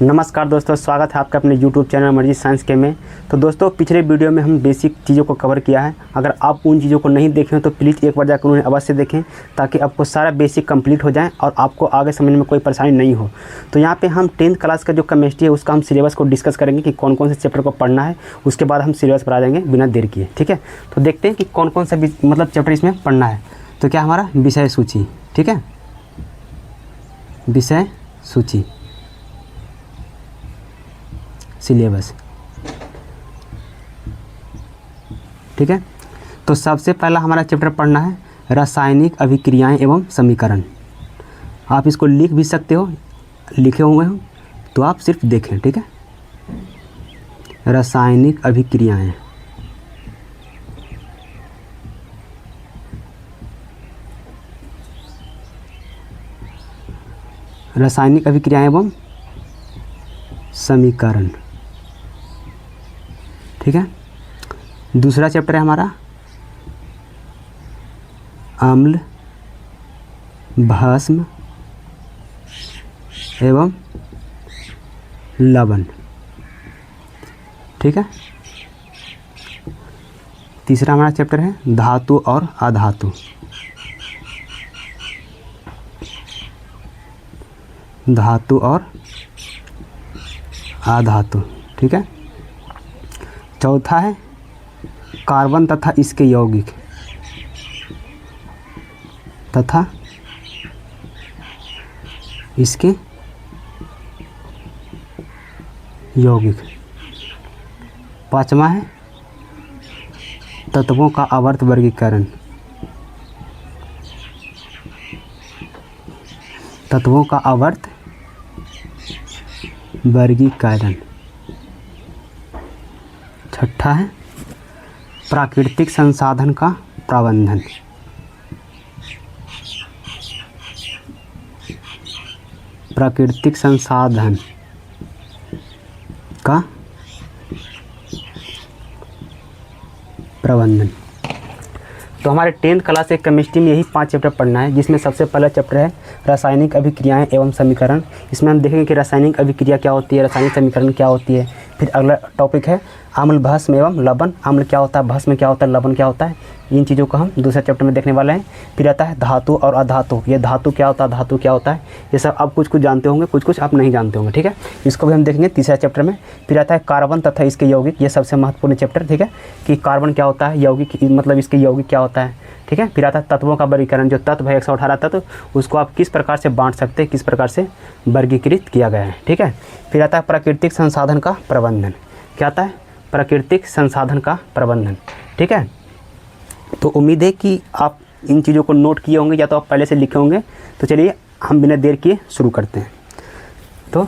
नमस्कार दोस्तों, स्वागत है आपका अपने YouTube चैनल अमरजीत साइंस के में। तो दोस्तों, पिछले वीडियो में हम बेसिक चीज़ों को कवर किया है। अगर आप उन चीज़ों को नहीं देखें तो प्लीज़ एक बार जाकर उन्हें अवश्य देखें, ताकि आपको सारा बेसिक कंप्लीट हो जाए और आपको आगे समझने में कोई परेशानी नहीं हो। तो यहाँ पे हम 10th क्लास का जो केमिस्ट्री है उसका हम सिलेबस को डिस्कस करेंगे कि कौन कौन से चैप्टर को पढ़ना है। उसके बाद हम सिलेबस पर आ जाएंगे बिना देर किए, ठीक है। तो देखते हैं कि कौन कौन सा मतलब चैप्टर इसमें पढ़ना है। तो क्या हमारा विषय सूची, ठीक है, विषय सूची सिलेबस, ठीक है। तो सबसे पहला हमारा चैप्टर पढ़ना है रासायनिक अभिक्रियाएं एवं समीकरण। आप इसको लिख भी सकते हो, लिखे हुए हो तो आप सिर्फ देखें, ठीक है। रासायनिक अभिक्रियाएं, रासायनिक अभिक्रियाएं एवं समीकरण, ठीक है। दूसरा चैप्टर है हमारा अम्ल, भस्म एवं लवण, ठीक है। तीसरा हमारा चैप्टर है धातु और अधातु, धातु और अधातु, ठीक है। चौथा है कार्बन तथा इसके यौगिक तथा इसके यौगिक। पांचवा है तत्वों का आवर्त वर्गीकरण, तत्वों का आवर्त वर्गीकरण। छठा है प्राकृतिक संसाधन का प्रबंधन, प्राकृतिक संसाधन का प्रबंधन। तो हमारे 10th क्लास के केमिस्ट्री में यही 5 चैप्टर पढ़ना है, जिसमें सबसे पहला चैप्टर है रासायनिक अभिक्रियाएं एवं समीकरण। इसमें हम देखेंगे कि रासायनिक अभिक्रिया क्या होती है, रासायनिक समीकरण क्या होती है। फिर अगला टॉपिक है अम्ल, भस्म एवं लवण। अम्ल क्या होता है, भस्म क्या होता है, लवण क्या होता है, इन चीज़ों को हम दूसरे चैप्टर में देखने वाले हैं। फिर आता है धातु और अधातु। ये धातु क्या होता है, धातु क्या होता है, ये सब आप कुछ कुछ जानते होंगे, कुछ कुछ आप नहीं जानते होंगे, ठीक है। इसको भी हम देखेंगे तीसरा चैप्टर में। फिर आता है कार्बन तथा इसके यौगिक। ये सबसे महत्वपूर्ण चैप्टर, ठीक है, कि कार्बन क्या होता है, यौगिक मतलब इसके यौगिक क्या होता है, ठीक है। फिर आता है तत्वों का वर्गीकरण। जो तत्व है 118 तत्व, उसको आप किस प्रकार से बांट सकते हैं, किस प्रकार से वर्गीकृत किया गया है, ठीक है। फिर आता है प्राकृतिक संसाधन का प्रबंधन। क्या आता है, प्राकृतिक संसाधन का प्रबंधन, ठीक है। तो उम्मीद है कि आप इन चीज़ों को नोट किए होंगे या तो आप पहले से लिखे होंगे। तो चलिए हम बिना देर किए शुरू करते हैं। तो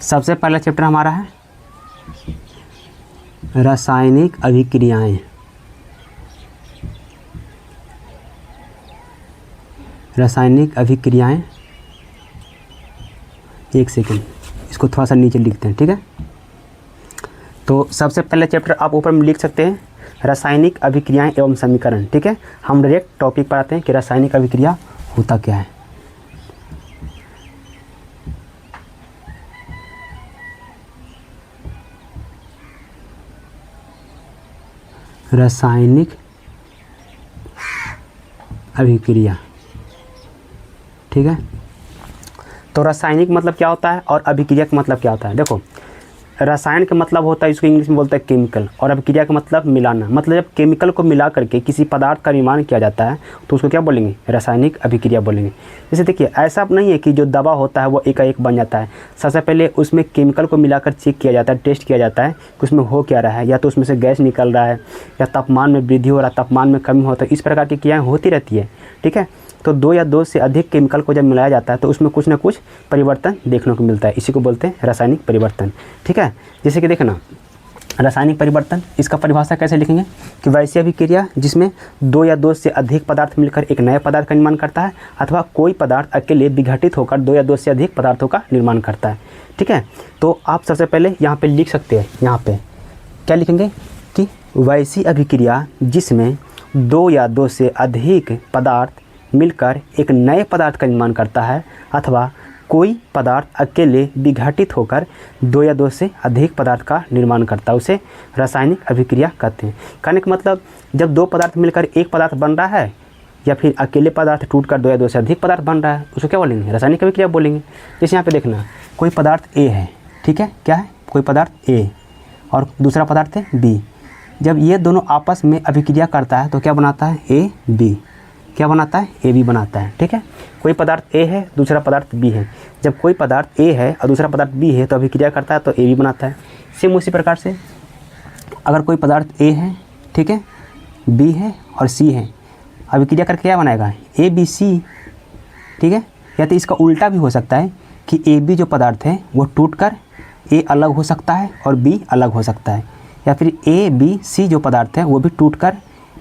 सबसे पहला चैप्टर हमारा है रासायनिक अभिक्रियाएं। रासायनिक अभिक्रियाएं, एक सेकंड, इसको थोड़ा सा नीचे लिखते हैं, ठीक है। तो सबसे पहले चैप्टर आप ऊपर में लिख सकते हैं रासायनिक अभिक्रियाएं एवं समीकरण, ठीक है। हम डायरेक्ट टॉपिक पर आते हैं कि रासायनिक अभिक्रिया होता क्या है। रासायनिक अभिक्रिया, ठीक है। तो रासायनिक मतलब क्या होता है और अभिक्रिया का मतलब क्या होता है। देखो, रसायन का मतलब होता है, इसको इंग्लिश में बोलते हैं केमिकल, और अभिक्रिया का मतलब मिलाना। मतलब जब केमिकल को मिला करके किसी पदार्थ का निर्माण किया जाता है तो उसको क्या बोलेंगे, रासायनिक अभिक्रिया बोलेंगे। जैसे देखिए, ऐसा नहीं है कि जो दवा होता है वो एकाएक बन जाता है। सबसे पहले उसमें केमिकल को मिलाकर चेक किया जाता है, टेस्ट किया जाता है कि उसमें हो क्या रहा है, या तो उसमें से गैस निकल रहा है, या तापमान में वृद्धि हो रहा है, तापमान में कमी होता है। इस प्रकार की क्रियाएँ होती रहती है, ठीक है। तो 2 या 2 से अधिक केमिकल को जब मिलाया जाता है तो उसमें कुछ ना कुछ परिवर्तन देखने को मिलता है। इसी को बोलते हैं रासायनिक परिवर्तन, ठीक है। जैसे कि देखना, रासायनिक परिवर्तन, इसका परिभाषा कैसे लिखेंगे कि वैसी अभिक्रिया जिसमें 2 या 2 से अधिक पदार्थ मिलकर एक नए पदार्थ का निर्माण करता है, अथवा कोई पदार्थ अकेले विघटित होकर 2 या 2 से अधिक पदार्थों का निर्माण करता है, ठीक है। तो आप सबसे पहले यहाँ पे लिख सकते हैं, यहाँ पे क्या लिखेंगे, कि वैसी अभिक्रिया जिसमें दो या दो से अधिक पदार्थ मिलकर एक नए पदार्थ का निर्माण करता है अथवा कोई पदार्थ अकेले विघटित होकर दो या दो से अधिक पदार्थ का निर्माण करता है, उसे रासायनिक अभिक्रिया कहते हैं। कहने का मतलब जब दो पदार्थ मिलकर एक पदार्थ बन रहा है या फिर अकेले पदार्थ टूटकर दो या दो से अधिक पदार्थ बन रहा है, उसको क्या बोलेंगे? रासायनिक अभिक्रिया बोलेंगे। जैसे यहाँ पे देखना, कोई पदार्थ ए है, ठीक है, क्या है? कोई पदार्थ ए और दूसरा पदार्थ है बी। जब ये दोनों आपस में अभिक्रिया करता है तो क्या बनाता है? A B. क्या बनाता है? ए बी बनाता है, ठीक है। कोई पदार्थ ए है, दूसरा पदार्थ बी है। जब कोई पदार्थ ए है और दूसरा पदार्थ बी है तो अभिक्रिया करता है तो ए बी बनाता है। सेम उसी प्रकार से अगर कोई पदार्थ ए है, ठीक है, बी है और सी है, अभिक्रिया करके क्या बनाएगा? ए बी सी, ठीक है। या तो इसका उल्टा भी हो सकता है कि ए बी जो पदार्थ है वो टूटकर ए अलग हो सकता है और बी अलग हो सकता है, या फिर ए बी सी जो पदार्थ है वो भी टूटकर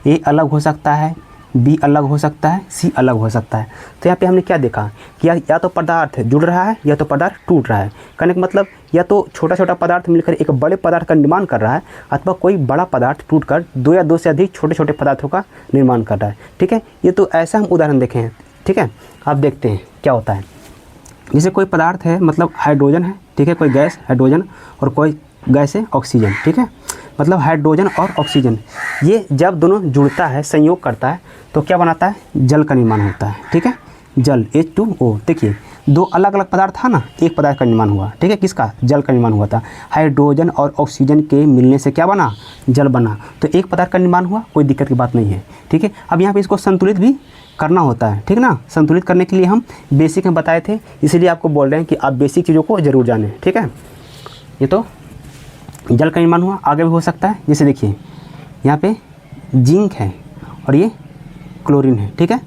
ए अलग हो सकता है, बी अलग हो सकता है, सी अलग हो सकता है। तो यहाँ पे हमने क्या देखा कि या तो पदार्थ जुड़ रहा है या तो पदार्थ टूट रहा है। कहने का मतलब या तो छोटा छोटा पदार्थ मिलकर एक बड़े पदार्थ का निर्माण कर रहा है अथवा कोई बड़ा पदार्थ टूटकर दो या दो से अधिक छोटे छोटे पदार्थों का निर्माण कर रहा है, ठीक है। ये तो ऐसा हम उदाहरण देखे हैं, ठीक है। आप देखते हैं क्या होता है। जैसे कोई पदार्थ है, मतलब हाइड्रोजन है, ठीक है, कोई गैस हाइड्रोजन और कोई गैस है ऑक्सीजन, ठीक है। मतलब हाइड्रोजन और ऑक्सीजन ये जब दोनों जुड़ता है, संयोग करता है तो क्या बनाता है? जल का निर्माण होता है, ठीक है। जल H2O। देखिए दो अलग अलग पदार्थ था ना, एक पदार्थ का निर्माण हुआ, ठीक है। किसका? जल का निर्माण हुआ था। हाइड्रोजन और ऑक्सीजन के मिलने से क्या बना? जल बना। तो एक पदार्थ का निर्माण हुआ, कोई दिक्कत की बात नहीं है, ठीक है। अब यहाँ पे इसको संतुलित भी करना होता है, ठीक ना। संतुलित करने के लिए हम बेसिक में बताए थे, इसीलिए आपको बोल रहे हैं कि आप बेसिक चीज़ों को ज़रूर जानें, ठीक है। ये तो जल का निर्माण हुआ, आगे भी हो सकता है। जैसे देखिए यहाँ पे जिंक है और ये क्लोरीन है, ठीक है।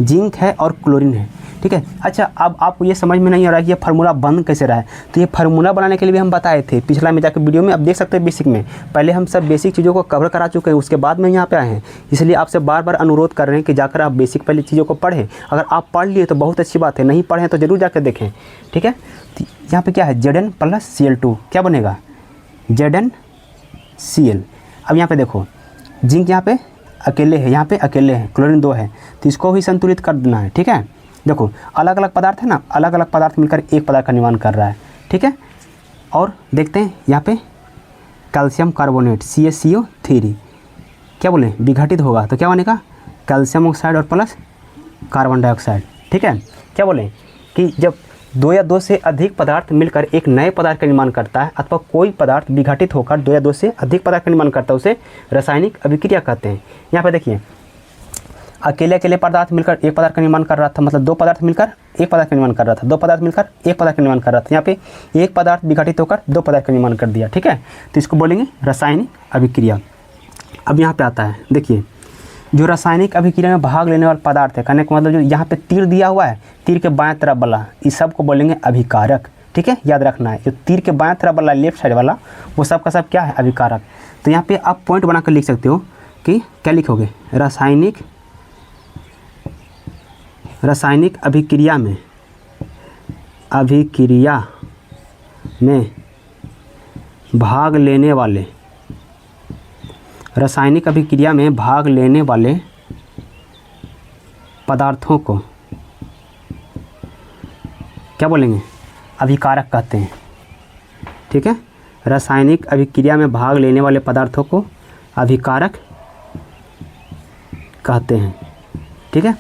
जिंक है और क्लोरीन है, ठीक है। अच्छा, अब आपको ये समझ में नहीं आ रहा कि ये फार्मूला बन कैसे रहा है, तो ये फार्मूला बनाने के लिए भी हम बताए थे पिछला में जाकर वीडियो में, आप देख सकते हैं बेसिक में। पहले हम सब बेसिक चीज़ों को कवर करा चुके हैं, उसके बाद में यहाँ पे आए हैं। इसलिए आपसे बार बार अनुरोध कर रहे हैं कि जाकर आप बेसिक पहले चीज़ों को पढ़ें। अगर आप पढ़ लिए तो बहुत अच्छी बात है, नहीं पढ़ें तो ज़रूर जाकर देखें, ठीक है। तो यहाँ पर क्या है? Zn + Cl2 क्या बनेगा? ZnCl। अब यहाँ पे देखो जिंक यहाँ पे अकेले है, यहाँ पे अकेले है, क्लोरीन 2 है, तो इसको भी संतुलित कर देना है, ठीक है। देखो अलग अलग पदार्थ है ना, अलग अलग पदार्थ मिलकर एक पदार्थ का निर्माण कर रहा है, ठीक है। और देखते हैं यहाँ पे कैल्शियम कार्बोनेट CaCO3 क्या बोले? विघटित होगा तो क्या बनेगा? कैल्शियम ऑक्साइड और प्लस कार्बन डाइऑक्साइड, ठीक है। क्या बोले कि जब दो या दो से अधिक पदार्थ मिलकर एक नए पदार्थ का निर्माण करता है अथवा कोई पदार्थ विघटित होकर दो या दो से अधिक पदार्थ का निर्माण करता है, उसे रासायनिक अभिक्रिया कहते हैं। यहाँ पे देखिए अकेले अकेले पदार्थ मिलकर एक पदार्थ का निर्माण कर रहा था, मतलब दो पदार्थ मिलकर एक पदार्थ का निर्माण कर रहा था, दो पदार्थ मिलकर एक पदार्थ का निर्माण कर रहा था। यहाँ पे एक पदार्थ विघटित होकर दो पदार्थ का निर्माण कर दिया, ठीक है। तो इसको बोलेंगे रासायनिक अभिक्रिया। अब यहाँ पे आता है, देखिए जो रासायनिक अभिक्रिया में भाग लेने वाला पदार्थ है, कहने का मतलब जो यहाँ पे तीर दिया हुआ है, तीर के बाएं तरफ वाला, इस सब को बोलेंगे अभिकारक, ठीक है। याद रखना है, जो तीर के बाएं तरफ वाला लेफ्ट साइड वाला वो सब का सब क्या है? अभिकारक। तो यहाँ पे आप पॉइंट बनाकर लिख सकते हो कि क्या लिखोगे? रासायनिक अभिक्रिया में भाग लेने वाले, रासायनिक अभिक्रिया में भाग लेने वाले पदार्थों को क्या बोलेंगे? अभिकारक कहते हैं, ठीक है। रासायनिक अभिक्रिया में भाग लेने वाले पदार्थों को अभिकारक कहते हैं, ठीक है।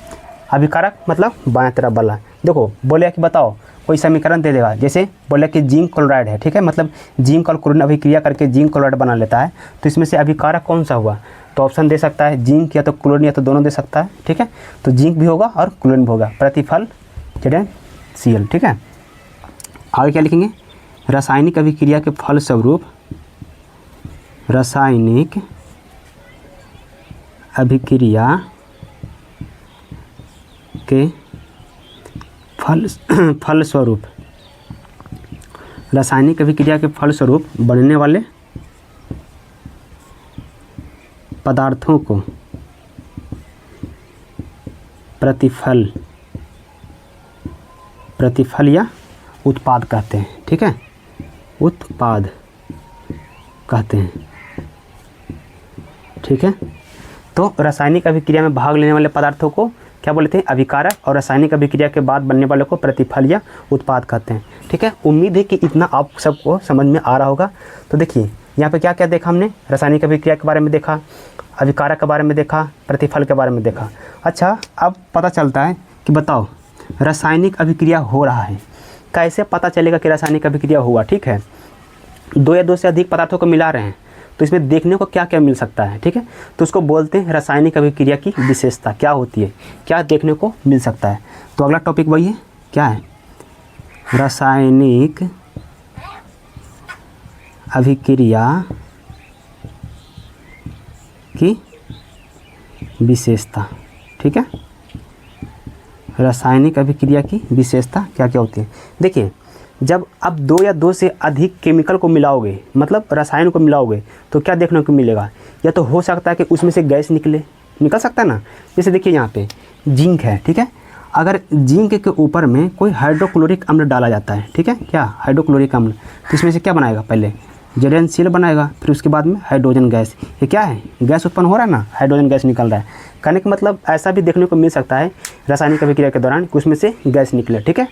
अभिकारक मतलब बाएं तरफ वाला। देखो बोले कि बताओ कोई समीकरण दे देगा, जैसे बोले कि जिंक क्लोराइड है, ठीक है, मतलब जिंक और क्लोरीन अभिक्रिया करके जिंक क्लोराइड बना लेता है, तो इसमें से अभिकारक कौन सा हुआ? तो ऑप्शन दे सकता है जिंक या तो क्लोरीन या तो दोनों दे सकता है, ठीक है। तो जिंक भी होगा और क्लोरीन भी होगा, प्रतिफल ZnCl, ठीक है। आगे क्या लिखेंगे? रासायनिक अभिक्रिया के फलस्वरूप, रासायनिक अभिक्रिया के फलस्वरूप, रासायनिक अभिक्रिया के फलस्वरूप बनने वाले पदार्थों को प्रतिफल या उत्पाद कहते हैं, ठीक है। उत्पाद कहते हैं। ठीक है। तो रासायनिक अभिक्रिया में भाग लेने वाले पदार्थों को क्या बोलते हैं, अभिकारक, और रासायनिक अभिक्रिया के बाद बनने वाले को प्रतिफल या उत्पाद कहते हैं। ठीक है, उम्मीद है कि इतना आप सबको समझ में आ रहा होगा। तो देखिए यहाँ पे क्या क्या देखा हमने, रासायनिक अभिक्रिया के बारे में देखा, अभिकारक के बारे में देखा, प्रतिफल के बारे में देखा। अच्छा, अब पता चलता है कि बताओ रासायनिक अभिक्रिया हो रहा है, कैसे पता चलेगा कि रासायनिक अभिक्रिया हुआ। ठीक है, दो या दो से अधिक पदार्थों को मिला रहे हैं तो इसमें देखने को क्या क्या मिल सकता है। ठीक है, तो उसको बोलते हैं रासायनिक अभिक्रिया की विशेषता क्या होती है, क्या देखने को मिल सकता है। तो अगला टॉपिक वही है, क्या है, रासायनिक अभिक्रिया की विशेषता। ठीक है, रासायनिक अभिक्रिया की विशेषता क्या क्या होती है। देखिए, जब आप दो या दो से अधिक केमिकल को मिलाओगे, मतलब रसायन को मिलाओगे, तो क्या देखने को मिलेगा, या तो हो सकता है कि उसमें से गैस निकल सकता है ना। जैसे देखिए यहाँ पे जिंक है। ठीक है, अगर जिंक के ऊपर में कोई हाइड्रोक्लोरिक अम्ल डाला जाता है, ठीक है, क्या हाइड्रोक्लोरिक अम्ल, तो इसमें से क्या बनाएगा, पहले ZnCl बनाएगा, फिर उसके बाद में हाइड्रोजन गैस। ये क्या है, गैस उत्पन्न हो रहा है ना, हाइड्रोजन गैस निकल रहा है। कहने का मतलब ऐसा भी देखने को मिल सकता है रासायनिक अभिक्रिया के दौरान कि उसमें से गैस निकले। ठीक है,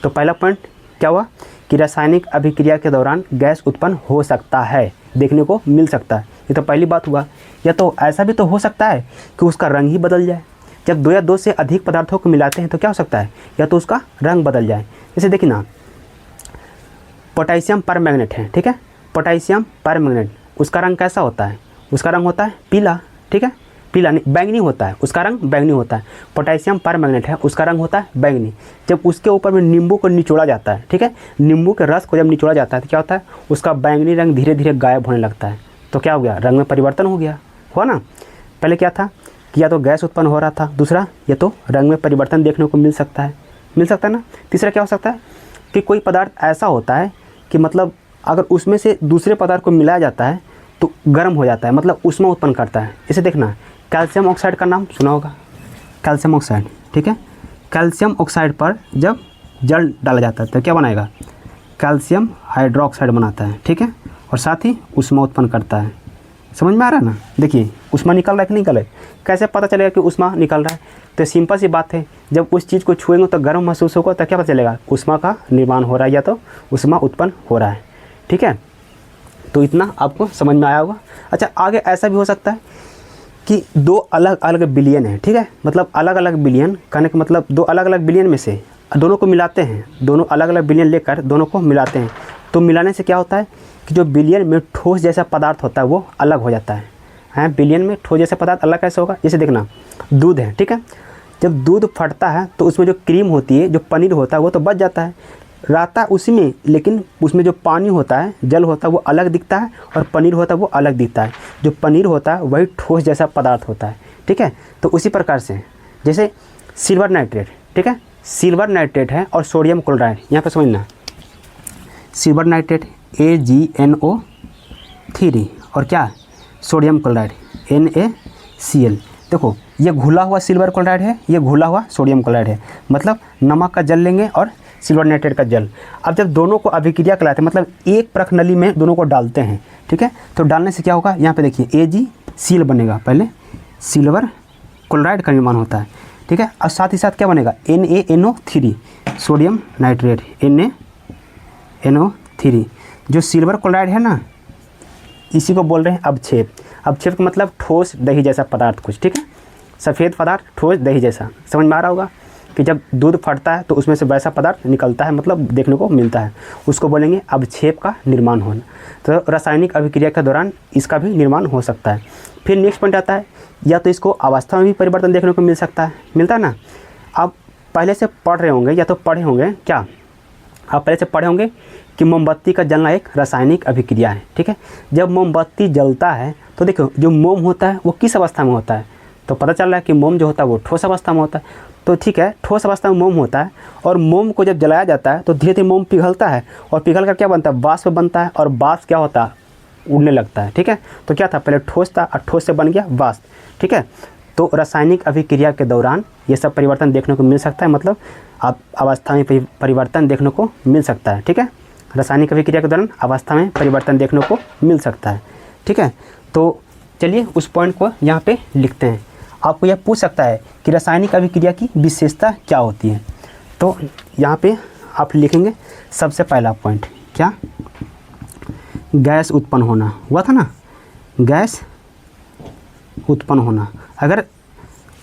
तो पहला पॉइंट क्या हुआ कि रासायनिक अभिक्रिया के दौरान गैस उत्पन्न हो सकता है, देखने को मिल सकता है। ये तो पहली बात हुआ। या तो ऐसा भी तो हो सकता है कि उसका रंग ही बदल जाए। जब दो या दो से अधिक पदार्थों को मिलाते हैं तो क्या हो सकता है, या तो उसका रंग बदल जाए। जैसे देखिए ना, पोटेशियम परमैंगनेट है। ठीक है, पोटेशियम परमैंगनेट, उसका रंग कैसा होता है, उसका रंग होता है पीला। ठीक है, पीला नहीं, बैंगनी होता है, उसका रंग बैंगनी होता है। पोटेशियम परमैंगनेट है, उसका रंग होता है बैंगनी। जब उसके ऊपर में नींबू को निचोड़ा जाता है, ठीक है, नींबू के रस को जब निचोड़ा जाता है तो क्या होता है, उसका बैंगनी रंग धीरे धीरे गायब होने लगता है। तो क्या हो गया, रंग में परिवर्तन हो गया, हुआ ना। पहले क्या था कि या तो गैस उत्पन्न हो रहा था, दूसरा या तो रंग में परिवर्तन देखने को मिल सकता है ना। तीसरा क्या हो सकता है कि कोई पदार्थ ऐसा होता है कि मतलब अगर उसमें से दूसरे पदार्थ को मिलाया जाता है तो गर्म हो जाता है, मतलब ऊष्मा उत्पन्न करता है। इसे देखना, कैल्शियम ऑक्साइड का नाम सुना होगा, कैल्शियम ऑक्साइड। ठीक है, कैल्शियम ऑक्साइड पर जब जल डाला जाता है तो क्या बनाएगा, कैल्शियम हाइड्रोक्साइड बनाता है। ठीक है, और साथ ही ऊष्मा उत्पन्न करता है। समझ में आ रहा है ना। देखिए ऊष्मा निकल रहा है कि नहीं निकल रहा है, कैसे पता चलेगा कि ऊष्मा निकल रहा है, तो सिंपल सी बात है, जब उस चीज़ को छुएंगे तो गर्म महसूस होगा, तो क्या पता चलेगा, ऊष्मा का निर्माण हो रहा है या तो ऊष्मा उत्पन्न हो रहा है। ठीक है, तो इतना आपको समझ में आया होगा। अच्छा, आगे ऐसा भी हो सकता है कि दो अलग अलग बिलियन है। ठीक है, मतलब अलग अलग बिलियन, कहने का मतलब दो अलग अलग बिलियन में से दोनों को मिलाते हैं, दोनों अलग अलग बिलियन लेकर दोनों को मिलाते हैं, तो मिलाने से क्या होता है कि जो बिलियन में ठोस जैसा पदार्थ होता है वो अलग हो जाता है। बिलियन में ठोस जैसा पदार्थ अलग कैसे होगा, जैसे देखना दूध है। ठीक है, जब दूध फटता है तो उसमें जो क्रीम होती है, जो पनीर होता है, वो तो बच जाता है, रहता उसी में, लेकिन उसमें जो पानी होता है, जल होता है, वो अलग दिखता है, और पनीर होता है वो अलग दिखता है। जो पनीर होता है वही ठोस जैसा पदार्थ होता है। ठीक है, तो उसी प्रकार से जैसे सिल्वर नाइट्रेट, ठीक है, सिल्वर नाइट्रेट है और सोडियम क्लोराइड, यहाँ पे समझना, सिल्वर नाइट्रेट AgNO3 और क्या, सोडियम क्लोराइड NaCl। देखो ये घुला हुआ सिल्वर क्लोराइड है, ये घुला हुआ सोडियम क्लोराइड है, मतलब नमक का जल लेंगे और सिल्वर नाइट्रेट का जल। अब जब दोनों को अभिक्रिया कराते हैं, मतलब एक प्रखनली में दोनों को डालते हैं। ठीक है, तो डालने से क्या होगा, यहाँ पे देखिए AgCl बनेगा, पहले सिल्वर क्लोराइड का निर्माण होता है। ठीक है, और साथ ही साथ क्या बनेगा, NaNO3 सोडियम नाइट्रेट NaNO3। जो सिल्वर क्लोराइड है ना, इसी को बोल रहे हैं अवक्षेप। अवक्षेप का मतलब ठोस दही जैसा पदार्थ कुछ। ठीक है, सफ़ेद पदार्थ ठोस दही जैसा, समझ में आ रहा होगा कि जब दूध फटता है तो उसमें से वैसा पदार्थ निकलता है, मतलब देखने को मिलता है, उसको बोलेंगे अवक्षेप का निर्माण होना। तो रासायनिक अभिक्रिया के दौरान इसका भी निर्माण हो सकता है। फिर नेक्स्ट पॉइंट आता है, या तो इसको अवस्था में भी परिवर्तन देखने को मिलता है ना। आप पहले से पढ़ रहे होंगे या तो पढ़े होंगे, क्या आप पहले से पढ़े होंगे कि मोमबत्ती का जलना एक रासायनिक अभिक्रिया है। ठीक है, जब मोमबत्ती जलता है तो देखो जो मोम होता है वो किस अवस्था में होता है, तो पता चल रहा है कि मोम जो होता है वो ठोस अवस्था में होता है। तो ठीक है, ठोस अवस्था में मोम होता है, और मोम को जब जलाया जाता है तो धीरे धीरे मोम पिघलता है, और पिघल कर क्या बनता है, वाष्प बनता है, और वाष्प क्या होता है, उड़ने लगता है। ठीक है, तो क्या था, पहले ठोस था और ठोस से बन गया वाष्प। ठीक है, तो रासायनिक अभिक्रिया के दौरान ये सब परिवर्तन देखने को मिल सकता है, मतलब आप अवस्था में परिवर्तन देखने को मिल सकता है। ठीक है, रासायनिक अभिक्रिया के दौरान अवस्था में परिवर्तन देखने को मिल सकता है। ठीक है, तो चलिए उस पॉइंट को यहाँ पे लिखते हैं। आपको यह पूछ सकता है कि रासायनिक अभिक्रिया की विशेषता क्या होती है। तो यहाँ पे आप लिखेंगे सबसे पहला पॉइंट क्या, गैस उत्पन्न होना। हुआ था ना, गैस उत्पन्न होना। अगर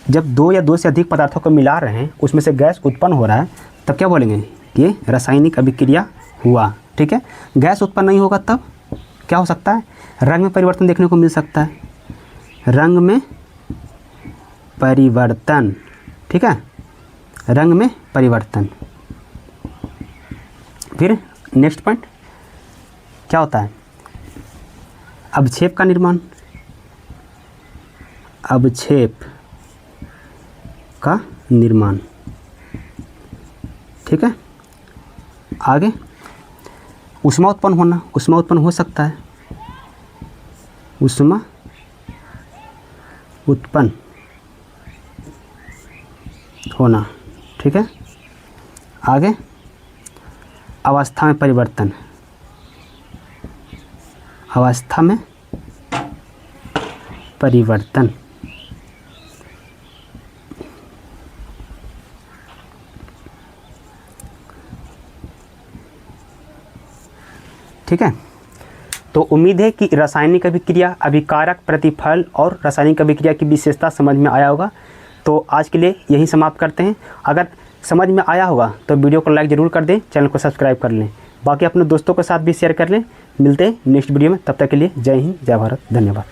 जब दो या दो से अधिक पदार्थों को मिला रहे हैं उसमें से गैस उत्पन्न हो रहा है तब क्या बोलेंगे, ये रासायनिक अभिक्रिया हुआ। ठीक है, गैस उत्पन्न नहीं होगा तब क्या हो सकता है, रंग में परिवर्तन देखने को मिल सकता है, रंग में परिवर्तन। ठीक है, रंग में परिवर्तन। फिर नेक्स्ट पॉइंट क्या होता है, अवक्षेप का निर्माण, अवक्षेप का निर्माण। ठीक है, आगे ऊष्मा उत्पन्न होना, ऊष्मा उत्पन्न हो सकता है, ऊष्मा उत्पन्न होना। ठीक है, आगे अवस्था में परिवर्तन, अवस्था में परिवर्तन। ठीक है, तो उम्मीद है कि रासायनिक अभिक्रिया, अभिकारक, प्रतिफल और रासायनिक अभिक्रिया की विशेषता समझ में आया होगा। तो आज के लिए यही समाप्त करते हैं। अगर समझ में आया होगा तो वीडियो को लाइक ज़रूर कर दें, चैनल को सब्सक्राइब कर लें, बाकी अपने दोस्तों के साथ भी शेयर कर लें। मिलते हैं नेक्स्ट वीडियो में, तब तक के लिए जय हिंद, जय भारत, धन्यवाद।